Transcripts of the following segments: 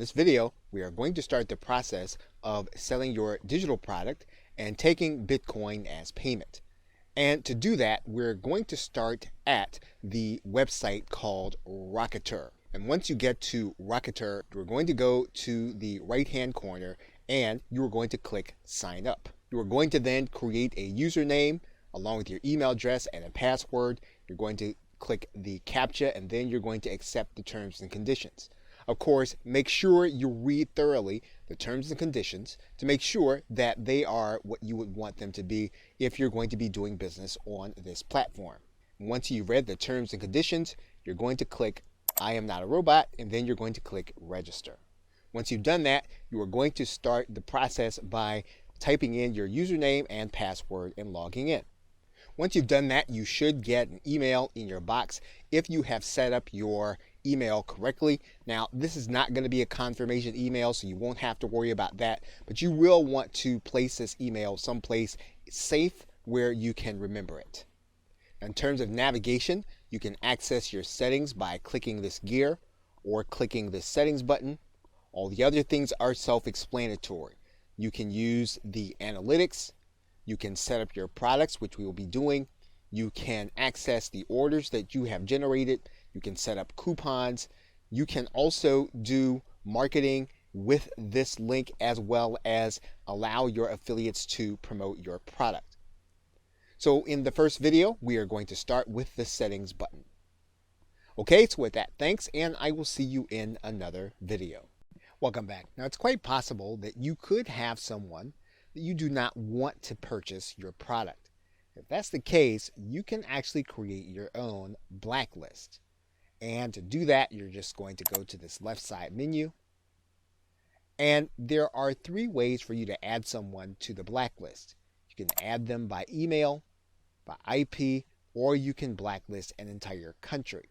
this video, we are going to start the process of selling your digital product and taking Bitcoin as payment. And to do that, we're going to start at the website called Rocketer. And once you get to Rocketer, we're going to go to the right-hand corner and you are going to click Sign Up. You are going to then create a username along with your email address and a password. You're going to click the CAPTCHA and then you're going to accept the terms and conditions. Of course, make sure you read thoroughly the terms and conditions to make sure that they are what you would want them to be if you're going to be doing business on this platform. Once you've read the terms and conditions, you're going to click I am not a robot, and then you're going to click register. Once you've done that, you are going to start the process by typing in your username and password and logging in. Once you've done that, you should get an email in your box if you have set up your email correctly. Now, this is not going to be a confirmation email, so you won't have to worry about that, but you will want to place this email someplace safe where you can remember it. In terms of navigation, you can access your settings by clicking this gear or clicking the settings button. All the other things are self-explanatory. You can use the analytics. You can set up your products, which we will be doing. You can access the orders that you have generated. You can set up coupons. You can also do marketing with this link as well as allow your affiliates to promote your product. So in the first video, we are going to start with the settings button. Okay, so with that, thanks, and I will see you in another video. Welcome back. Now, it's quite possible that you could have someone that you do not want to purchase your product. If that's the case, you can actually create your own blacklist. And to do that, you're just going to go to this left side menu. And there are 3 ways for you to add someone to the blacklist. You can add them by email, by IP, or you can blacklist an entire country.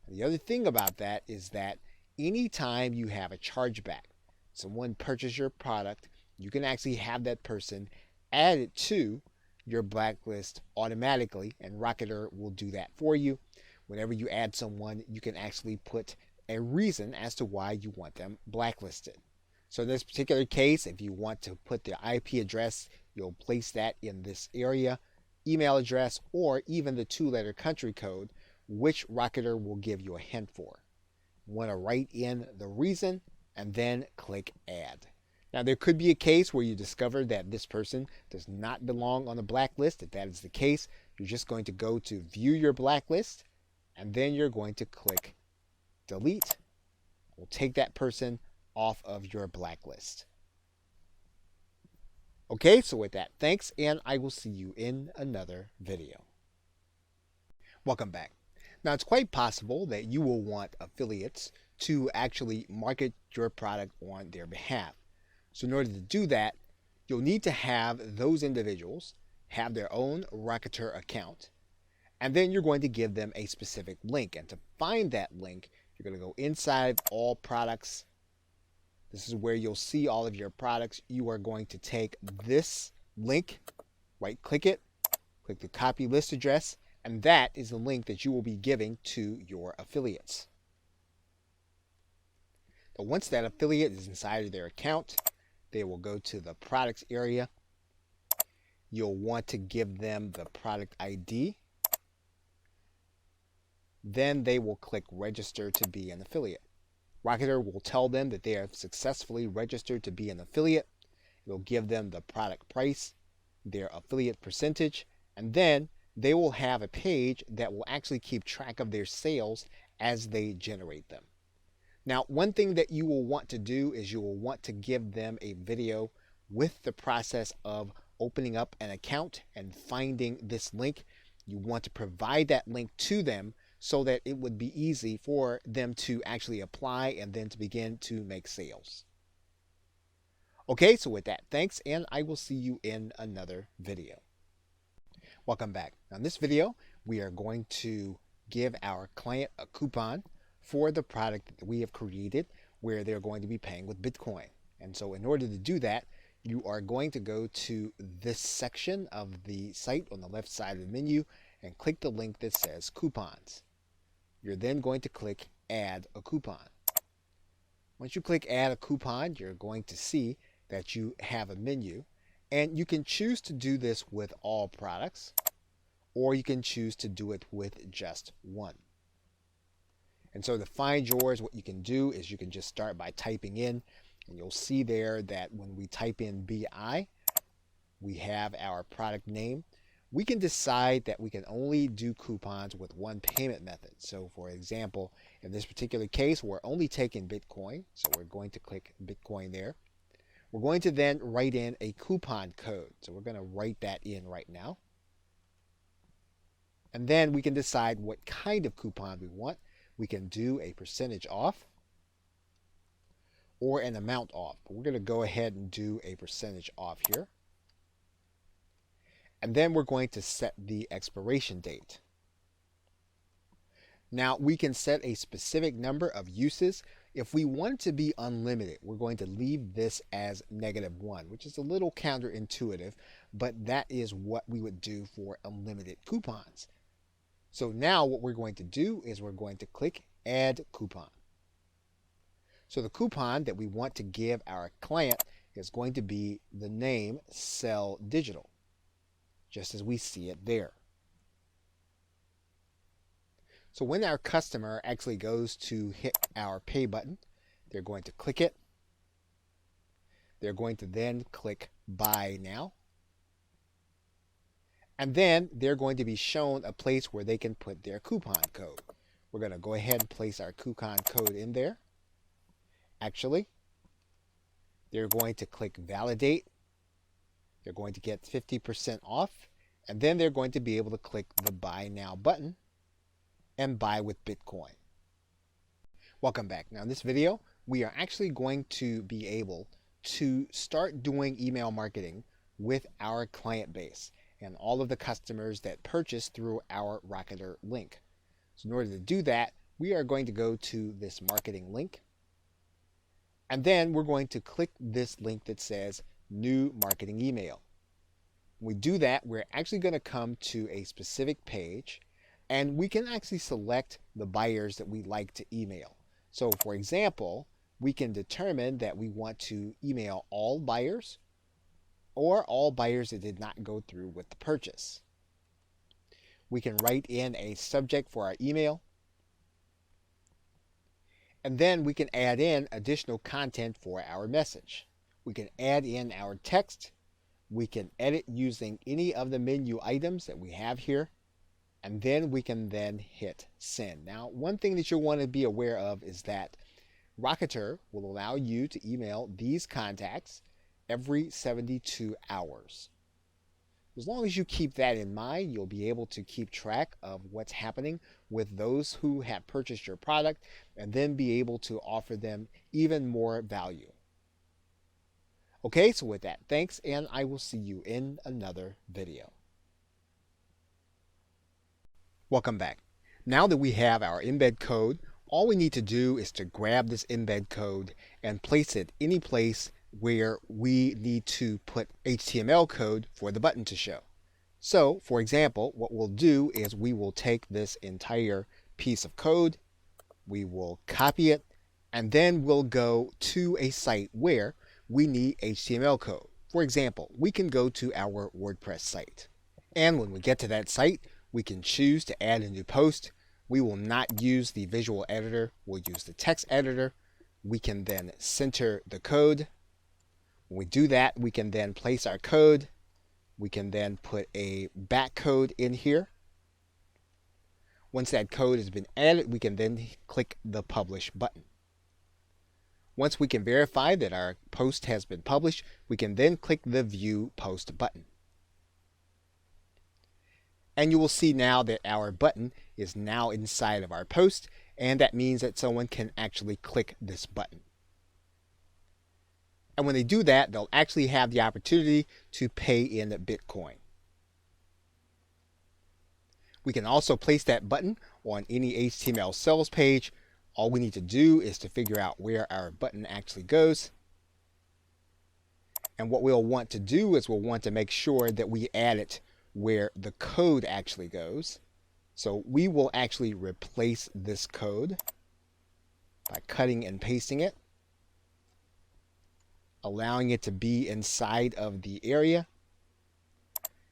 And the other thing about that is that anytime you have a chargeback, someone purchased your product, you can actually have that person added to your blacklist automatically, and Rocketer will do that for you. Whenever you add someone, you can actually put a reason as to why you want them blacklisted. So in this particular case, if you want to put their IP address, you'll place that in this area, email address, or even the 2-letter country code, which Rocketer will give you a hint for. You want to write in the reason and then click add. Now, there could be a case where you discover that this person does not belong on the blacklist. If that is the case, you're just going to go to view your blacklist and then you're going to click delete. We'll take that person off of your blacklist. Okay, so with that, thanks, and I will see you in another video. Welcome back. Now, it's quite possible that you will want affiliates to actually market your product on their behalf. So in order to do that, you'll need to have those individuals have their own Rocketer account, and then you're going to give them a specific link. And to find that link, you're going to go inside All Products. This is where you'll see all of your products. You are going to take this link, right-click it, click the copy list address, and that is the link that you will be giving to your affiliates. But once that affiliate is inside of their account, they will go to the products area. You'll want to give them the product ID. Then they will click register to be an affiliate. Rocketer will tell them that they have successfully registered to be an affiliate. It will give them the product price, their affiliate percentage, and then they will have a page that will actually keep track of their sales as they generate them. Now, one thing that you will want to do is you will want to give them a video with the process of opening up an account and finding this link. You want to provide that link to them so that it would be easy for them to actually apply and then to begin to make sales. Okay, so with that, thanks, and I will see you in another video. Welcome back. Now, in this video, we are going to give our client a coupon for the product that we have created where they're going to be paying with Bitcoin. And so in order to do that, you are going to go to this section of the site on the left side of the menu and click the link that says coupons. You're then going to click add a coupon. Once you click add a coupon, you're going to see that you have a menu, and you can choose to do this with all products, or you can choose to do it with just one. And so to find yours, what you can do is you can just start by typing in, and you'll see there that when we type in BI, we have our product name. We can decide that we can only do coupons with one payment method. So for example, in this particular case, we're only taking Bitcoin. So we're going to click Bitcoin there. We're going to then write in a coupon code. So we're going to write that in right now. And then we can decide what kind of coupon we want. We can do a percentage off or an amount off. But we're going to go ahead and do a percentage off here. And then we're going to set the expiration date. Now we can set a specific number of uses. If we want it to be unlimited, we're going to leave this as -1, which is a little counterintuitive, but that is what we would do for unlimited coupons. So now what we're going to do is we're going to click add coupon. So the coupon that we want to give our client is going to be the name Sell Digital, just as we see it there. So when our customer actually goes to hit our pay button, they're going to click it. They're going to then click buy now. And then they're going to be shown a place where they can put their coupon code. We're going to go ahead and place our coupon code in there. Actually, they're going to click validate. They're going to get 50% off. And then they're going to be able to click the buy now button and buy with Bitcoin. Welcome back. Now in this video, we are actually going to be able to start doing email marketing with our client base and all of the customers that purchase through our Rocketer link. So in order to do that, we are going to go to this marketing link. And then we're going to click this link that says new marketing email. When we do that, we're actually going to come to a specific page, and we can actually select the buyers that we like to email. So for example, we can determine that we want to email all buyers or all buyers that did not go through with the purchase. We can write in a subject for our email, and then we can add in additional content for our message. We can add in our text. We can edit using any of the menu items that we have here, and then we can then hit send. Now, one thing that you'll want to be aware of is that Rocketer will allow you to email these contacts every 72 hours. As long as you keep that in mind, you'll be able to keep track of what's happening with those who have purchased your product and then be able to offer them even more value. Okay, so with that, thanks, and I will see you in another video. Welcome back. Now that we have our embed code, all we need to do is to grab this embed code and place it any place where we need to put HTML code for the button to show. So, for example, what we'll do is we will take this entire piece of code, we will copy it, and then we'll go to a site where we need HTML code. For example, we can go to our WordPress site. And when we get to that site, we can choose to add a new post. We will not use the visual editor, we'll use the text editor. We can then center the code. When we do that, we can then place our code. We can then put a back code in here. Once that code has been added, we can then click the publish button. Once we can verify that our post has been published, we can then click the view post button. And you will see now that our button is now inside of our post, and that means that someone can actually click this button. And when they do that, they'll actually have the opportunity to pay in Bitcoin. We can also place that button on any HTML sales page. All we need to do is to figure out where our button actually goes. And what we'll want to do is we'll want to make sure that we add it where the code actually goes. So we will actually replace this code by cutting and pasting it. allowing it to be inside of the area.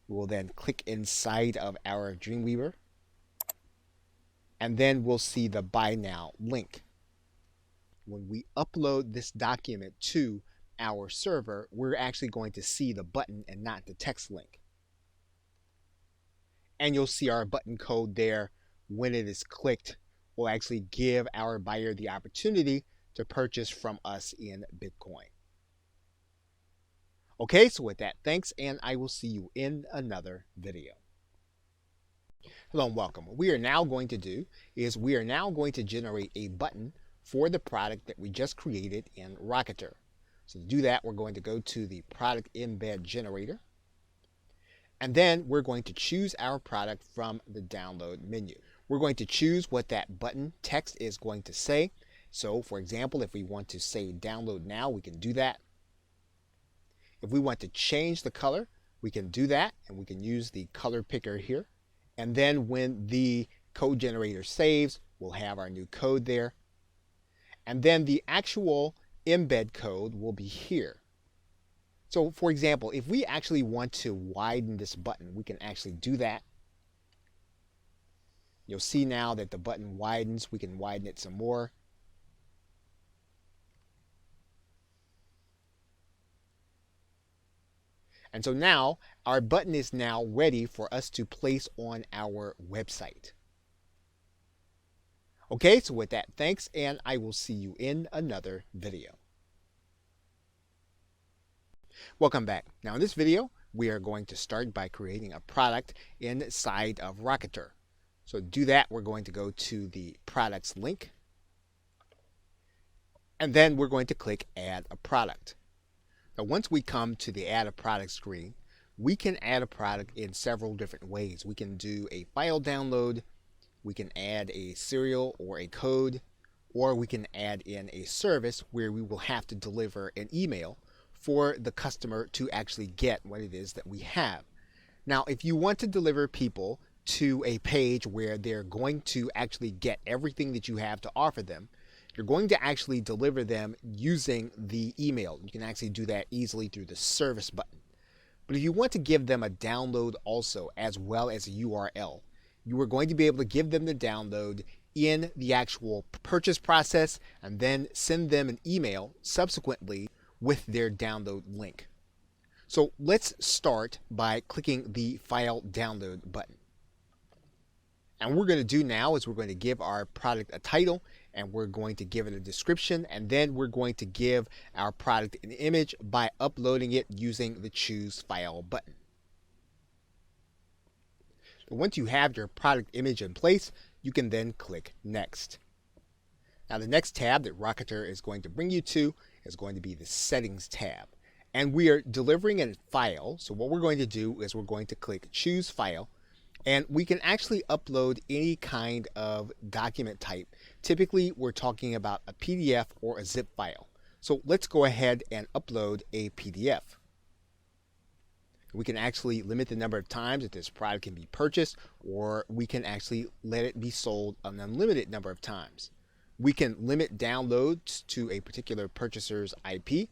We'll then click inside of our Dreamweaver, and then we'll see the Buy Now link. When we upload this document to our server, we're actually going to see the button and not the text link. And you'll see our button code there. When it is clicked, will actually give our buyer the opportunity to purchase from us in Bitcoin. Okay, so with that, thanks, and I will see you in another video. Hello and welcome. What we are now going to do is we are now going to generate a button for the product that we just created in Rocketer. So to do that, we're going to go to the product embed generator, and then we're going to choose our product from the download menu. We're going to choose what that button text is going to say. So for example, if we want to say download now, we can do that. If we want to change the color, we can do that, and we can use the color picker here. And then when the code generator saves, we'll have our new code there. And then the actual embed code will be here. So for example, if we actually want to widen this button, we can actually do that. You'll see now that the button widens. We can widen it some more. And so now our button is now ready for us to place on our website. Okay, so with that, thanks, and I will see you in another video. Welcome back. Now in this video, we are going to start by creating a product inside of Rocketer. So to do that, we're going to go to the products link, and then we're going to click add a product. Now once we come to the add a product screen, we can add a product in several different ways. We can do a file download, we can add a serial or a code, or we can add in a service where we will have to deliver an email for the customer to actually get what it is that we have. Now, if you want to deliver people to a page where they're going to actually get everything that you have to offer them, you're going to actually deliver them using the email. You can actually do that easily through the service button. But if you want to give them a download also, as well as a URL, you are going to be able to give them the download in the actual purchase process and then send them an email subsequently with their download link. So let's start by clicking the file download button. And what we're going to do now is we're going to give our product a title, and we're going to give it a description, and then we're going to give our product an image by uploading it using the choose file button. Once you have your product image in place, you can then click next. Now the next tab that Rocketer is going to bring you to is going to be the settings tab. And we are delivering a file, so what we're going to do is we're going to click choose file, and we can actually upload any kind of document type. Typically we're talking about a PDF or a zip file. So let's go ahead and upload a PDF. We can actually limit the number of times that this product can be purchased, or we can actually let it be sold an unlimited number of times. We can limit downloads to a particular purchaser's IP.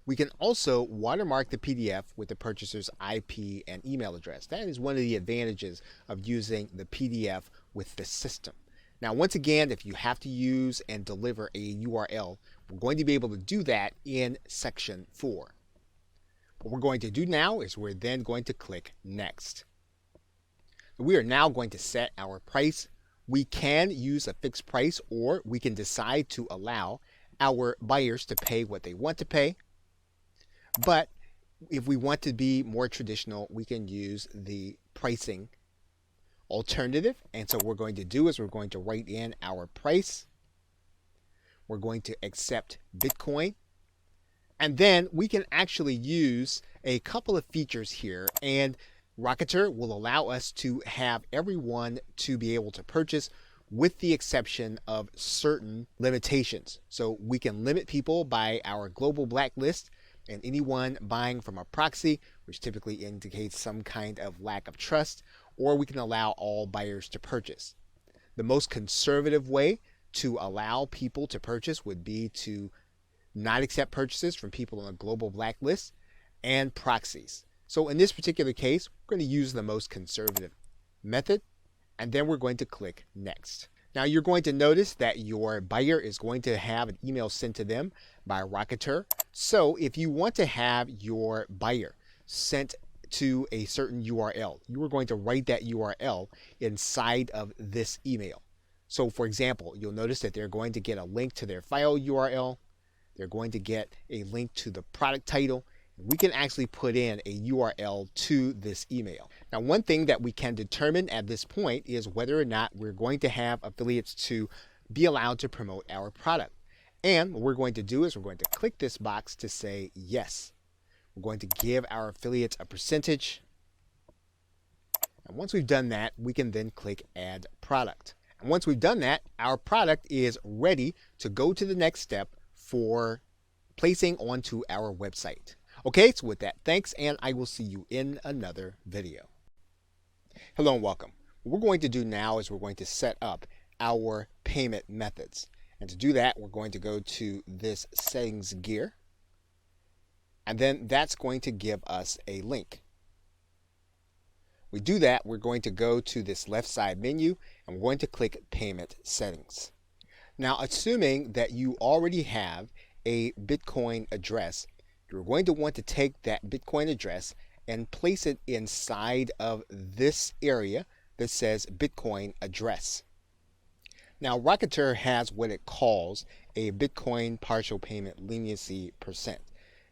We can also watermark the PDF with the purchaser's IP and email address. That is one of the advantages of using the PDF with the system. Now, once again, if you have to use and deliver a URL, we're going to be able to do that in section 4. What we're going to do now is we're then going to click next. We are now going to set our price. We can use a fixed price, or we can decide to allow our buyers to pay what they want to pay. But if we want to be more traditional, we can use the pricing alternative. And so what we're going to do is we're going to write in our price. We're going to accept Bitcoin. And then we can actually use a couple of features here, and Rocketer will allow us to have everyone to be able to purchase with the exception of certain limitations. So we can limit people by our global blacklist, and anyone buying from a proxy, which typically indicates some kind of lack of trust, or we can allow all buyers to purchase. The most conservative way to allow people to purchase would be to not accept purchases from people on a global blacklist, and proxies. So in this particular case, we're going to use the most conservative method, and then we're going to click Next. Now you're going to notice that your buyer is going to have an email sent to them by Rocketer. So if you want to have your buyer sent to a certain URL, you are going to write that URL inside of this email. So for example, you'll notice that they're going to get a link to their file URL. They're going to get a link to the product title. We can actually put in a URL to this email. Now, one thing that we can determine at this point is whether or not we're going to have affiliates to be allowed to promote our product. And what we're going to do is we're going to click this box to say yes. We're going to give our affiliates a percentage. And once we've done that, we can then click Add Product. And once we've done that, our product is ready to go to the next step for placing onto our website. Okay, so with that, thanks, and I will see you in another video. Hello and welcome. What we're going to do now is we're going to set up our payment methods. And to do that, we're going to go to this settings gear. And then that's going to give us a link. We do that, we're going to go to this left side menu and we're going to click Payment Settings. Now, assuming that you already have a Bitcoin address, you're going to want to take that Bitcoin address and place it inside of this area that says Bitcoin address. Now, Rocketer has what it calls a Bitcoin partial payment leniency percent.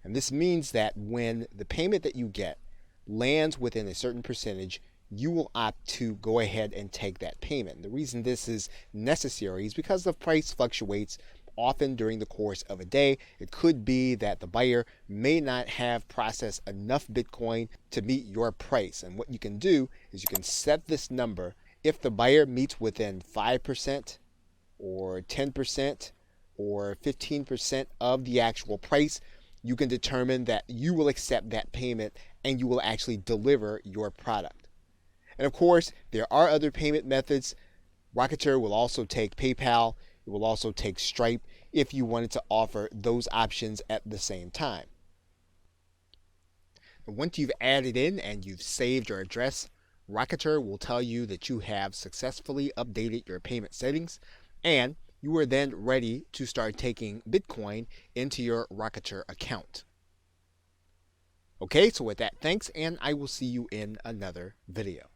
And this means that when the payment that you get lands within a certain percentage, you will opt to go ahead and take that payment. The reason this is necessary is because the price fluctuates often during the course of a day. It could be that the buyer may not have processed enough Bitcoin to meet your price. And what you can do is you can set this number. If the buyer meets within 5% or 10% or 15% of the actual price, you can determine that you will accept that payment and you will actually deliver your product. And of course, there are other payment methods. Rocketer will also take PayPal. It will also take Stripe if you wanted to offer those options at the same time. And once you've added in and you've saved your address, Rocketer will tell you that you have successfully updated your payment settings and you are then ready to start taking Bitcoin into your Rocketer account. Okay, so with that, thanks, and I will see you in another video.